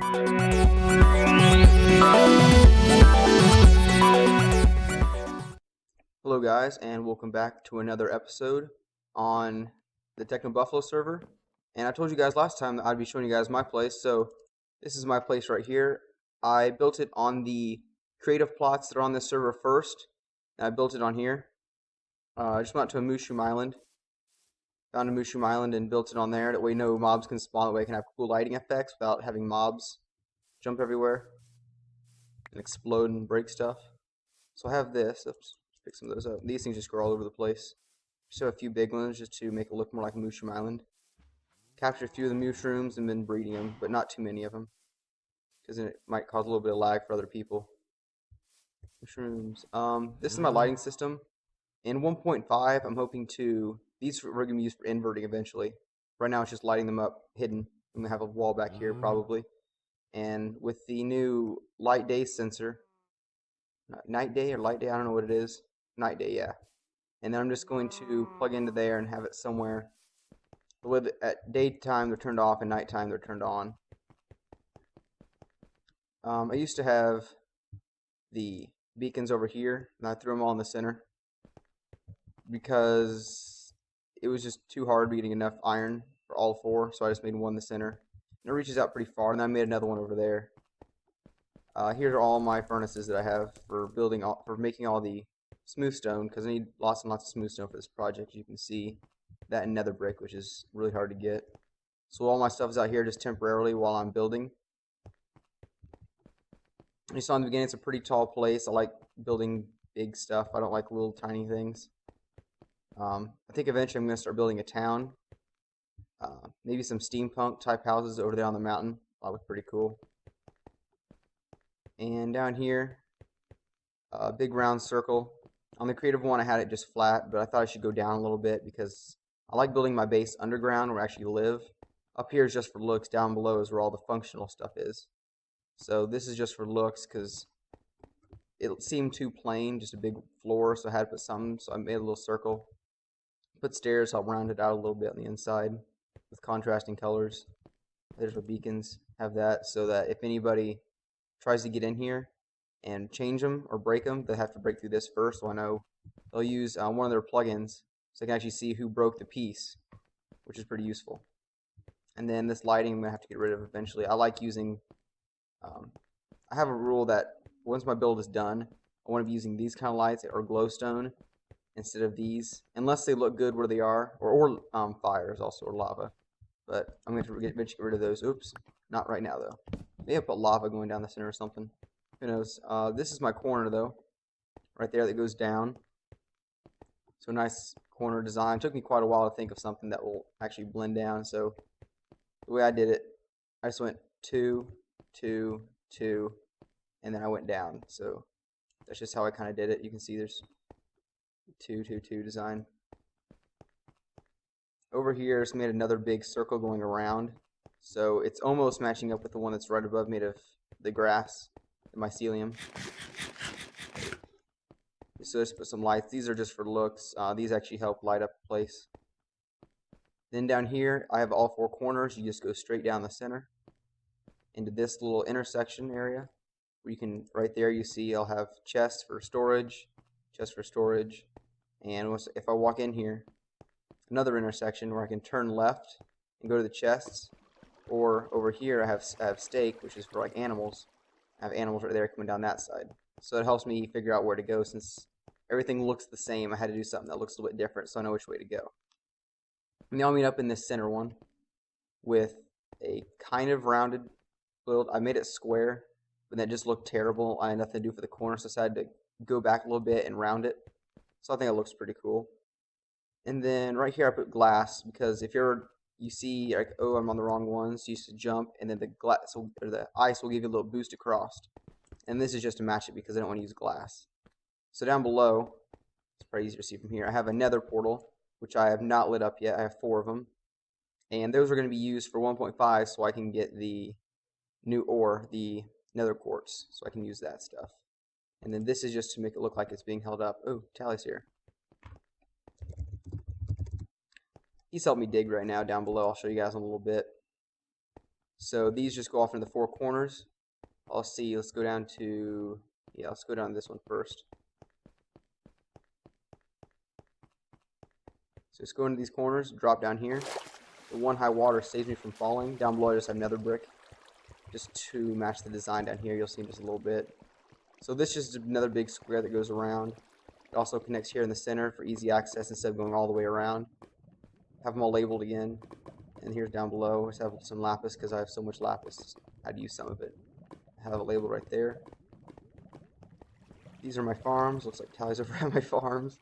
Hello guys, and welcome back to another episode on the TechnoBuffalo server. And I told you guys last time that I'd be showing you guys my place, so this is my place right here. I built it on the creative plots that are on this server first, and I built it on here. I just went to a mushroom island, found a mushroom island and built it on there. That way no mobs can spawn, that way I can have cool lighting effects without having mobs jump everywhere and explode and break stuff. So I have this. Oops. Pick some of those up. These things just grow all over the place. Just have a few big ones just to make it look more like a mushroom island. Capture a few of the mushrooms and then breeding them, but not too many of them, because it might cause a little bit of lag for other people. Mushrooms. This is my lighting system. In 1.5, I'm hoping to. These we're going to use for inverting eventually. Right now, it's just lighting them up hidden. I'm going to have a wall back here probably. And with the new light day sensor, night day or light day, I don't know what it is. Night day, yeah. And then I'm just going to plug into there and have it somewhere. With at daytime they're turned off and nighttime they're turned on. I used to have the beacons over here, and I threw them all in the center because it was just too hard getting enough iron for all four, so I just made one in the center. And it reaches out pretty far, and then I made another one over there. Here are all my furnaces that I have for making all the smooth stone, because I need lots and lots of smooth stone for this project. You can see that in nether brick, which is really hard to get. So all my stuff is out here just temporarily while I'm building. You saw in the beginning it's a pretty tall place. I like building big stuff. I don't like little tiny things. I think eventually I'm going to start building a town. Maybe some steampunk type houses over there on the mountain. That would be pretty cool. And down here, a big round circle. On the creative one I had it just flat, but I thought I should go down a little bit because I like building my base underground where I actually live. Up here is just for looks, down below is where all the functional stuff is. So this is just for looks because it seemed too plain, just a big floor, so I had to put something, so I made a little circle. Put stairs, I'll round it out a little bit on the inside with contrasting colors. There's the beacons, have that so that if anybody tries to get in here and change them or break them, they have to break through this first, so I know they'll use one of their plugins so I can actually see who broke the piece, which is pretty useful. And then this lighting I'm going to have to get rid of eventually. I like using, I have a rule that once my build is done, I want to be using these kind of lights or glowstone instead of these, unless they look good where they are, or fires also, or lava. But I'm going to eventually get rid of those. Oops, not right now though. Maybe I'll put lava going down the center or something. Who knows? This is my corner though, right there that goes down. So nice corner design. It took me quite a while to think of something that will actually blend down. So the way I did it, I just went 2, 2, 2, and then I went down. So that's just how I kind of did it. You can see there's 2, 2, 2 design. Over here, it's made another big circle going around. So it's almost matching up with the one that's right above, made of the grass, the mycelium. So just put some lights. These are just for looks. These actually help light up the place. Then down here, I have all four corners. You just go straight down the center into this little intersection area. Where you can, right there, you see I'll have chests for storage, and if I walk in here, another intersection where I can turn left and go to the chests. Or over here, I have stake, which is for like animals. I have animals right there coming down that side. So it helps me figure out where to go since everything looks the same. I had to do something that looks a little bit different so I know which way to go. And now I'll meet up in this center one with a kind of rounded build. I made it square, but that just looked terrible. I had nothing to do for the corner, so I decided to go back a little bit and round it. So I think it looks pretty cool. And then right here I put glass because if you see like, oh, I'm on the wrong one, so you just jump, and then the glass or the ice will give you a little boost across. And this is just to match it because I don't want to use glass. So down below, it's pretty easy to see from here, I have a nether portal, which I have not lit up yet. I have 4 of them. And those are going to be used for 1.5 so I can get the new ore, the nether quartz, so I can use that stuff. And then this is just to make it look like it's being held up. Oh, Tally's here. He's helping me dig right now down below. I'll show you guys in a little bit. So these just go off into the four corners. Let's see, let's go down to, yeah, let's go down to this one first. So just go into these corners, drop down here. The one high water saves me from falling. Down below I just have another brick, just to match the design down here. You'll see in just a little bit. So this is just another big square that goes around. It also connects here in the center for easy access instead of going all the way around. Have them all labeled again. And here's down below. I just have some lapis because I have so much lapis. I had to use some of it. I have it labeled right there. These are my farms. Looks like Tally's over at my farms.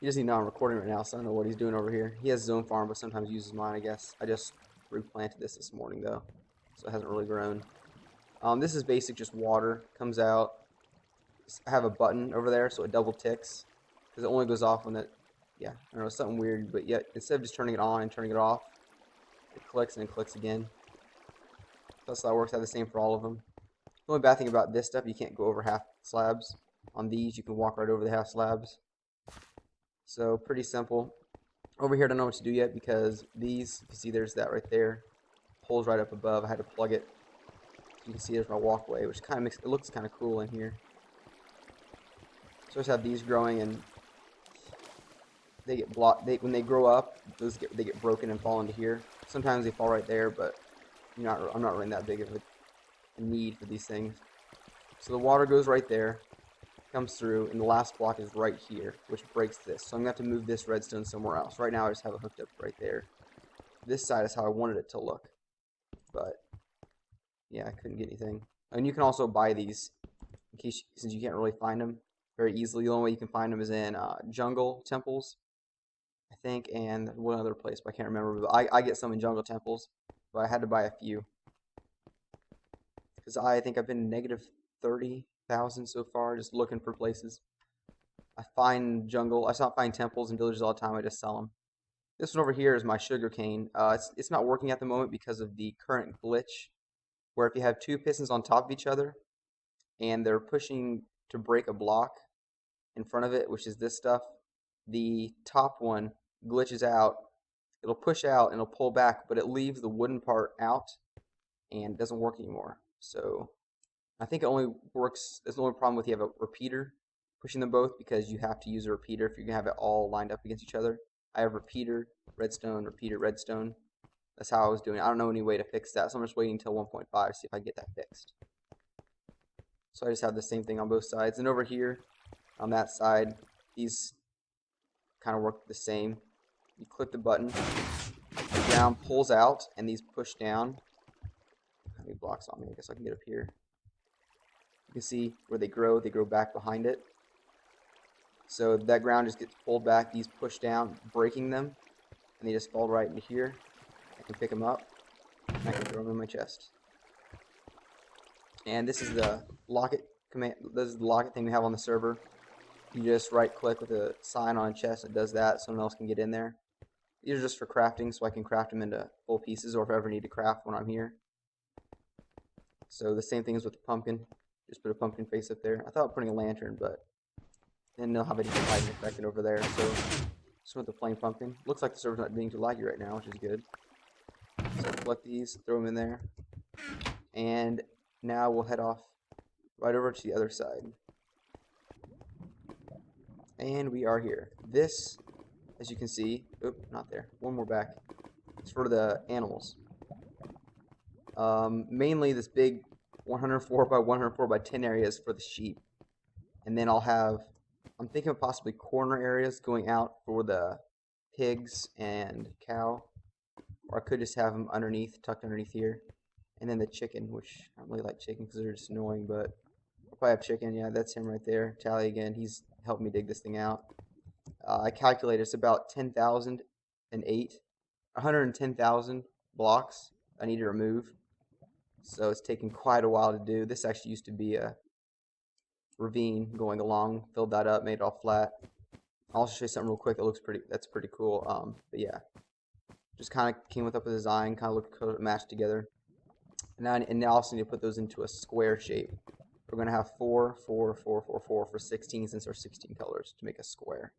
He doesn't even know I'm recording right now, so I don't know what he's doing over here. He has his own farm, but sometimes uses mine, I guess. I just replanted this morning, though, so it hasn't really grown. This is basic, just water. Comes out. I have a button over there, so it double ticks, because it only goes off when it, yeah, I don't know, something weird, but yet, instead of just turning it on and turning it off, it clicks and it clicks again. That's how that works. I have the same for all of them. The only bad thing about this stuff, you can't go over half slabs. On these, you can walk right over the half slabs. So pretty simple. Over here I don't know what to do yet because these, you can see there's that right there, pulls right up above. I had to plug it. You can see there's my walkway, which kind of makes it looks kind of cool in here. So I just have these growing, and they get blocked. When they grow up, they get broken and fall into here. Sometimes they fall right there, but I'm not really that big of a need for these things. So the water goes right there, comes through, and the last block is right here, which breaks this. So I'm going to have to move this redstone somewhere else. Right now I just have it hooked up right there. This side is how I wanted it to look, but yeah, I couldn't get anything. And you can also buy these, in case since you can't really find them very easily. The only way you can find them is in jungle temples, I think, and one other place, but I can't remember. But I get some in jungle temples, but I had to buy a few. Because I think I've been negative 30,000 so far, just looking for places. I find temples and villages all the time. I just sell them. This one over here is my sugar cane. It's not working at the moment because of the current glitch, where if you have two pistons on top of each other, and they're pushing to break a block in front of it, which is this stuff, the top one glitches out. It'll push out and it'll pull back, but it leaves the wooden part out and doesn't work anymore. So I think it only works, there's the only problem with you have a repeater pushing them both, because you have to use a repeater if you're going to have it all lined up against each other. I have repeater, redstone, repeater, redstone. That's how I was doing it. I don't know any way to fix that, so I'm just waiting until 1.5 to see if I can get that fixed. So I just have the same thing on both sides. And over here, on that side, these kind of work the same. You click the button, the ground pulls out, and these push down. How many blocks on me? I guess I can get up here. You can see where they grow back behind it. So that ground just gets pulled back, these push down, breaking them, and they just fall right into here. I can pick them up, and I can throw them in my chest. And this is the lock it command. This is the lock it thing we have on the server. You just right click with a sign on a chest. It does that. Someone else can get in there. These are just for crafting, so I can craft them into full pieces, or if I ever need to craft when I'm here. So the same thing as with the pumpkin. Just put a pumpkin face up there. I thought putting a lantern, but didn't know how many lighting affected over there. So just went with the plain pumpkin. Looks like the server's not being too laggy right now, which is good. So collect these, throw them in there, and now we'll head off right over to the other side. And we are here. This, as you can see, oop, not there. One more back. It's for the animals. Mainly this big 104 by 104 by 10 areas for the sheep. And then I'll have, I'm thinking of possibly corner areas going out for the pigs and cow. Or I could just have them underneath, tucked underneath here. And then the chicken, which I don't really like chicken because they're just annoying, but if I have chicken, yeah, that's him right there. Tally again, he's helped me dig this thing out. I calculated it's about 110,000 blocks I need to remove. So it's taken quite a while to do. This actually used to be a ravine going along. Filled that up, made it all flat. I'll also show you something real quick that looks that's pretty cool. But yeah, just kind of came up with a design, kind of looked matched together. And now I also need to put those into a square shape. We're going to have 4, 4, 4, 4, 4 for 16, since there's 16 colors to make a square.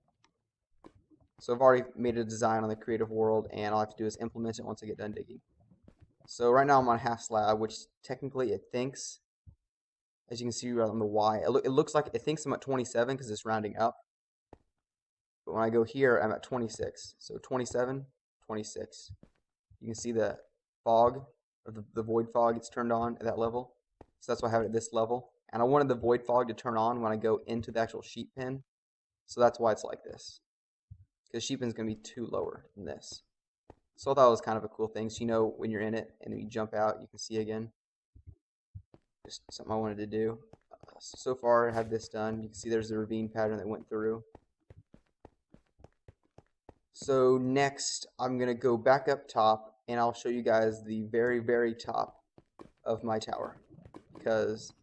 So I've already made a design on the creative world, and all I have to do is implement it once I get done digging. So right now I'm on half slab, which technically it thinks, as you can see right on the Y, it looks like it thinks I'm at 27 because it's rounding up. But when I go here, I'm at 26. So 27, 26. You can see the fog, or the void fog, it's turned on at that level. So that's why I have it at this level. And I wanted the void fog to turn on when I go into the actual sheep pen. So that's why it's like this. Because sheep pen is going to be too lower than this. So I thought it was kind of a cool thing. So you know when you're in it and then you jump out, you can see again. Just something I wanted to do. So far I have this done. You can see there's the ravine pattern that went through. So next I'm going to go back up top and I'll show you guys the very, very top of my tower. Because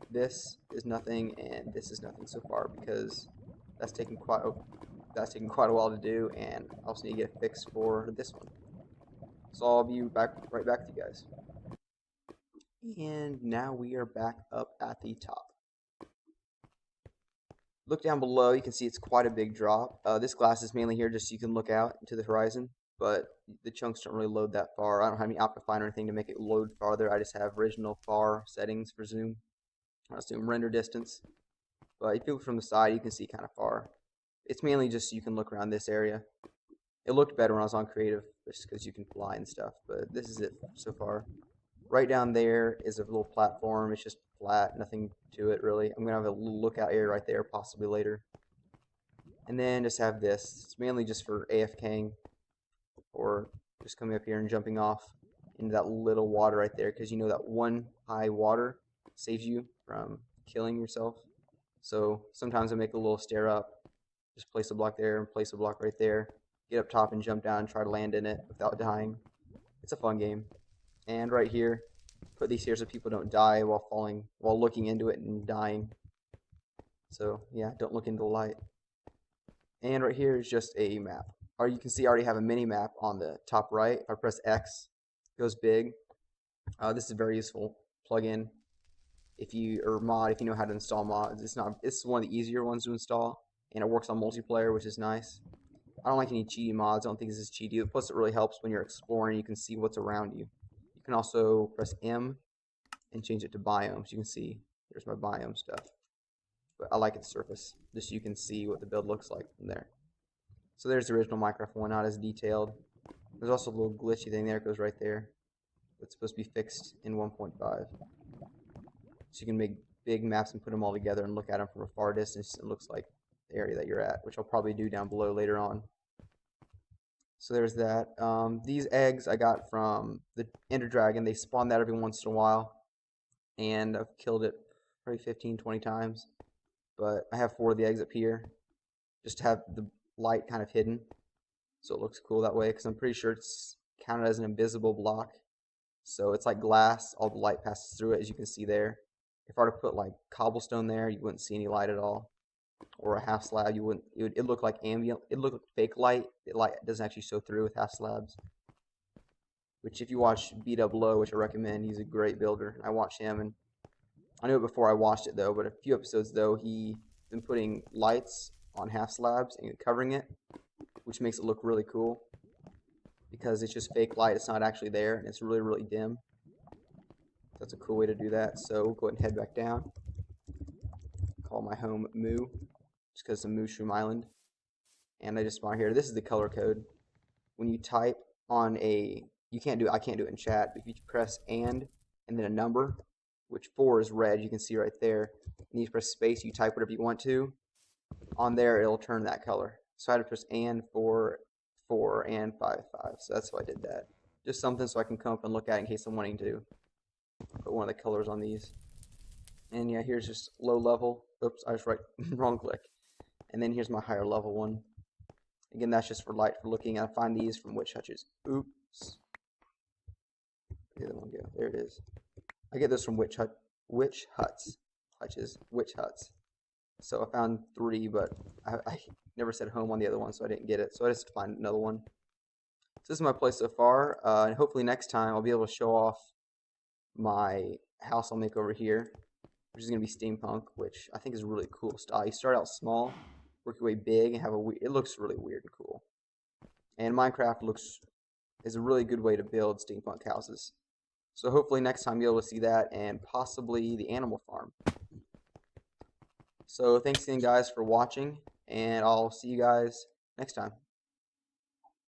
this is nothing and this is nothing so far, because that's taken quite a while to do, and I also need to get a fix for this one. So I'll be right back with you guys. And now we are back up at the top. Look down below, you can see it's quite a big drop. This glass is mainly here just so you can look out into the horizon, but the chunks don't really load that far. I don't have any Optifine or anything to make it load farther. I just have original far settings for zoom. I'll zoom render distance. But if you look from the side, you can see kind of far. It's mainly just so you can look around this area. It looked better when I was on creative, just because you can fly and stuff, but this is it so far. Right down there is a little platform. It's just flat, nothing to it really. I'm going to have a little lookout area right there, possibly later. And then just have this. It's mainly just for AFKing, or just coming up here and jumping off into that little water right there, because you know that one high water saves you from killing yourself. So sometimes I make a little stair up, just place a block there and place a block right there, get up top and jump down and try to land in it without dying. It's a fun game. And right here, put these here so people don't die while looking into it and dying. So yeah, don't look into the light. And right here is just a map. Or you can see I already have a mini map on the top right. If I press X, it goes big. This is a very useful plugin if you know how to install mods. It's one of the easier ones to install, and it works on multiplayer, which is nice. I don't like any cheaty mods. I don't think this is cheaty. Plus, it really helps when you're exploring. You can see what's around you. You can also press M and change it to biomes. You can see there's my biome stuff. But I like it surface, just so you can see what the build looks like from there. So there's the original Minecraft one, not as detailed. There's also a little glitchy thing there. It goes right there. It's supposed to be fixed in 1.5. So you can make big maps and put them all together and look at them from a far distance. It looks like the area that you're at, which I'll probably do down below later on. So there's that. These eggs I got from the Ender Dragon. They spawn that every once in a while, and I've killed it probably 15, 20 times. But I have 4 of the eggs up here, just to have the light kind of hidden, so it looks cool that way, because I'm pretty sure it's counted as an invisible block. So it's like glass, all the light passes through it, as you can see there. If I were to put like cobblestone there, you wouldn't see any light at all. Or a half slab, it look like ambient, it look like fake light. The light doesn't actually show through with half slabs. Which if you watch TechnoBuffalo, which I recommend, he's a great builder. I watched him, and I knew it before I watched it though, but a few episodes though, he's been putting lights on half slabs and covering it, which makes it look really cool, because it's just fake light. It's not actually there, and it's really, really dim. That's a cool way to do that. So we'll go ahead and head back down. Call my home Moo, just because it's a mushroom island. And I just spawn here. This is the color code. When you type on I can't do it in chat, but if you press and then a number, which 4 is red, you can see right there. And you press space, you type whatever you want to. On there, it'll turn that color. So I had to press and 4, 4, and 5, 5. So that's why I did that. Just something so I can come up and look at it in case I'm wanting to put one of the colors on these. And yeah, here's just low level. Oops, I was right, wrong click. And then here's my higher level one. Again, that's just for light, for looking. I find these from witch hutches. Oops. Where'd the other one go? There it is. I get this from witch huts. So I found 3, but I never said home on the other one, so I didn't get it. So I just find another one. So this is my place so far, and hopefully next time I'll be able to show off my house I'll make over here, which is going to be steampunk, which I think is a really cool style. You start out small, work your way big, and it looks really weird and cool. And Minecraft is a really good way to build steampunk houses. So hopefully next time you'll be able to see that and possibly the animal farm. So thanks again guys for watching, and I'll see you guys next time.